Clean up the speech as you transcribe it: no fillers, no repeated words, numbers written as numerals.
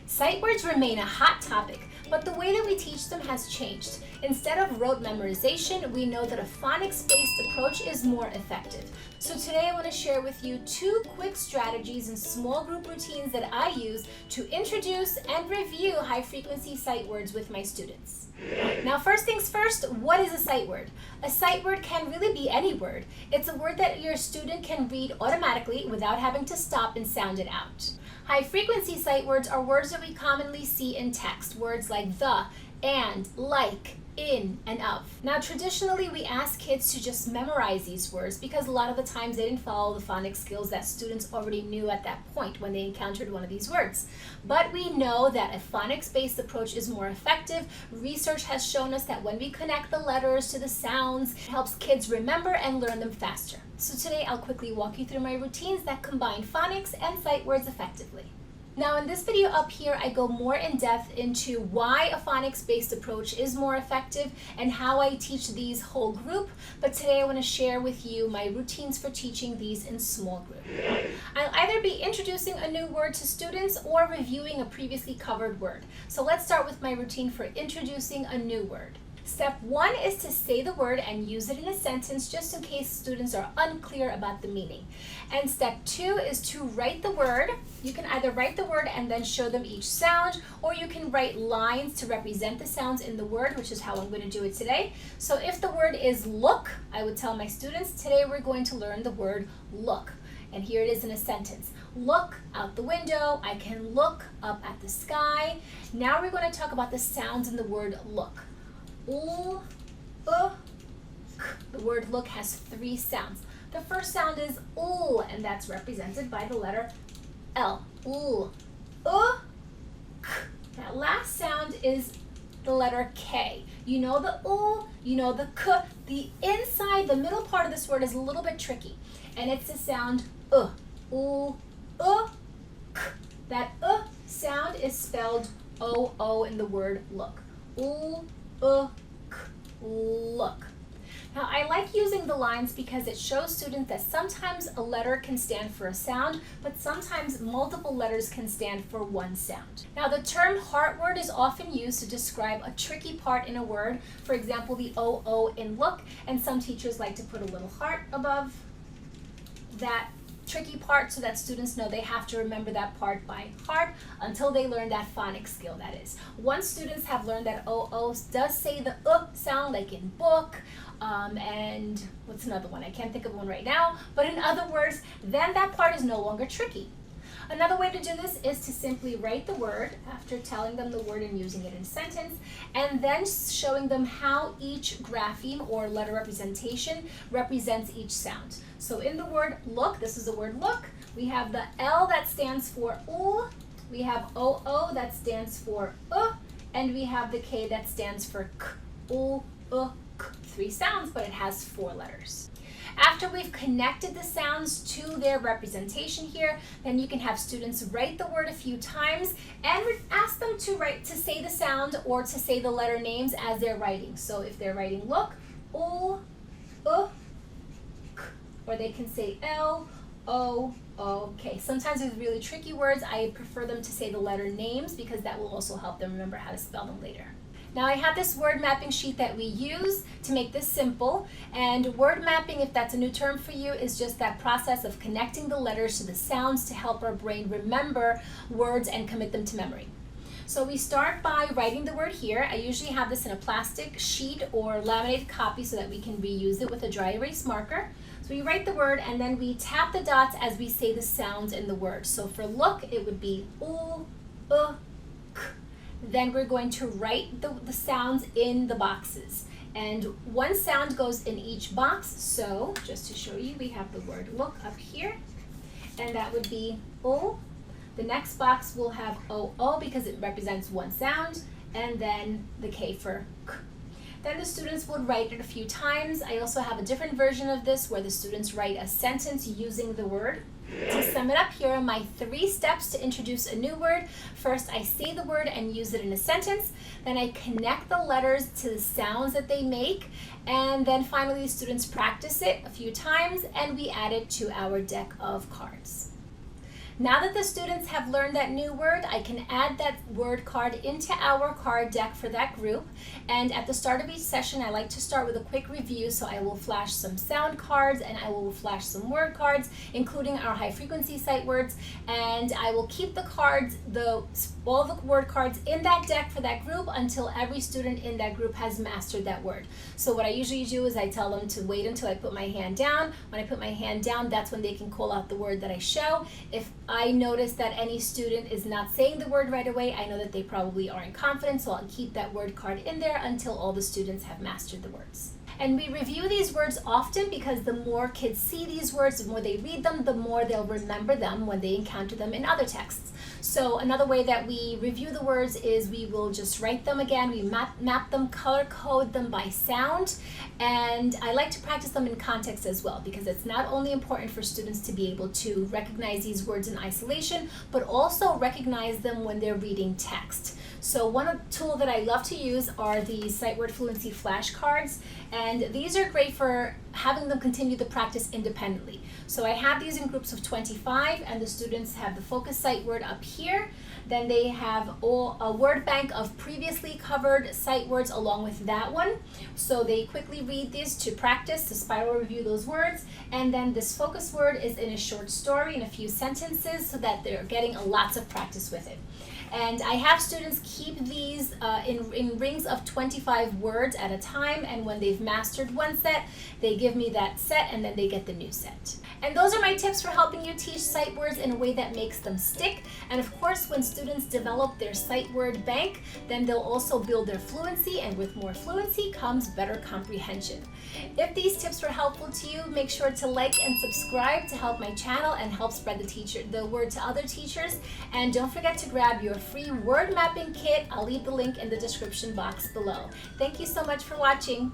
Sight words remain a hot topic, but the way that we teach them has changed. Instead of rote memorization, we know that a phonics-based approach is more effective. So today I want to share with you 2 quick strategies and small group routines that I use to introduce and review high-frequency sight words with my students. Now, first things first, what is a sight word? A sight word can really be any word. It's a word that your student can read automatically without having to stop and sound it out. High-frequency sight words are words that we commonly see in text, words like the, and, like, in, and of. Now, traditionally, we ask kids to just memorize these words because a lot of the times they didn't follow the phonics skills that students already knew at that point when they encountered one of these words. But we know that a phonics-based approach is more effective. Research has shown us that when we connect the letters to the sounds, it helps kids remember and learn them faster. So today, I'll quickly walk you through my routines that combine phonics and sight words effectively. Now in this video up here, I go more in depth into why a phonics-based approach is more effective and how I teach these whole group, but today I want to share with you my routines for teaching these in small group. I'll either be introducing a new word to students or reviewing a previously covered word. So let's start with my routine for introducing a new word. Step 1 is to say the word and use it in a sentence just in case students are unclear about the meaning. And step 2 is to write the word. You can either write the word and then show them each sound, or you can write lines to represent the sounds in the word, which is how I'm going to do it today. So if the word is look, I would tell my students, today we're going to learn the word look. And here it is in a sentence. Look out the window. I can look up at the sky. Now we're going to talk about the sounds in the word look. L, k. The word look has 3 sounds. The first sound is L, and that's represented by the letter L. L, k. That last sound is the letter K. You know the L, you know the K. The inside, the middle part of this word is a little bit tricky, and it's the sound L, k. That sound is spelled O in the word look. L, k, look. Now, I like using the lines because it shows students that sometimes a letter can stand for a sound, but sometimes multiple letters can stand for one sound. Now, the term heart word is often used to describe a tricky part in a word, for example, the O in look, and some teachers like to put a little heart above that tricky part so that students know they have to remember that part by heart until they learn that phonics skill, that is. Once students have learned that O does say the sound, like in book, and what's another one? I can't think of one right now, but in other words, then that part is no longer tricky. Another way to do this is to simply write the word after telling them the word and using it in a sentence, and then showing them how each grapheme or letter representation represents each sound. So in the word look, this is the word look, we have the L that stands for L, we have O that stands for and we have the K that stands for K. L, k. 3 sounds, but it has 4 letters. After we've connected the sounds to their representation here, then you can have students write the word a few times and ask them to say the sound or to say the letter names as they're writing. So if they're writing look, L, k, or they can say L, O, K. Sometimes with really tricky words, I prefer them to say the letter names because that will also help them remember how to spell them later. Now I have this word mapping sheet that we use to make this simple, and word mapping, if that's a new term for you, is just that process of connecting the letters to the sounds to help our brain remember words and commit them to memory. So we start by writing the word here. I usually have this in a plastic sheet or laminated copy so that we can reuse it with a dry erase marker. So we write the word and then we tap the dots as we say the sounds in the word. So for look, it would be L, k. Then we're going to write the sounds in the boxes. And one sound goes in each box. So just to show you, we have the word look up here. And that would be L. The next box will have O because it represents one sound. And then the K for K. Then the students would write it a few times. I also have a different version of this where the students write a sentence using the word. To sum it up, here are my 3 steps to introduce a new word. First, I say the word and use it in a sentence. Then I connect the letters to the sounds that they make. And then finally, the students practice it a few times and we add it to our deck of cards. Now that the students have learned that new word, I can add that word card into our card deck for that group. And at the start of each session, I like to start with a quick review. So I will flash some sound cards and I will flash some word cards, including our high frequency sight words. And I will keep the cards, all the word cards in that deck for that group until every student in that group has mastered that word. So what I usually do is I tell them to wait until I put my hand down. When I put my hand down, that's when they can call out the word that I show. If I notice that any student is not saying the word right away, I know that they probably aren't confident, so I'll keep that word card in there until all the students have mastered the words. And we review these words often because the more kids see these words, the more they read them, the more they'll remember them when they encounter them in other texts. So another way that we review the words is we will just write them again. We map them, color code them by sound. And I like to practice them in context as well, because it's not only important for students to be able to recognize these words in isolation, but also recognize them when they're reading text. So one tool that I love to use are the Sight Word Fluency flashcards, and these are great for having them continue the practice independently. So I have these in groups of 25, and the students have the focus sight word up here. Then they have a word bank of previously covered sight words along with that one. So they quickly read these to practice, to spiral review those words. And then this focus word is in a short story, in a few sentences, so that they're getting lots of practice with it. And I have students keep these in rings of 25 words at a time, and when they've mastered one set, they give me that set and then they get the new set. And those are my tips for helping you teach sight words in a way that makes them stick. And of course, when students develop their sight word bank, then they'll also build their fluency, and with more fluency comes better comprehension. If these tips were helpful to you, make sure to like and subscribe to help my channel and help spread the word to other teachers. And don't forget to grab your free word mapping kit. I'll leave the link in the description box below. Thank you so much for watching.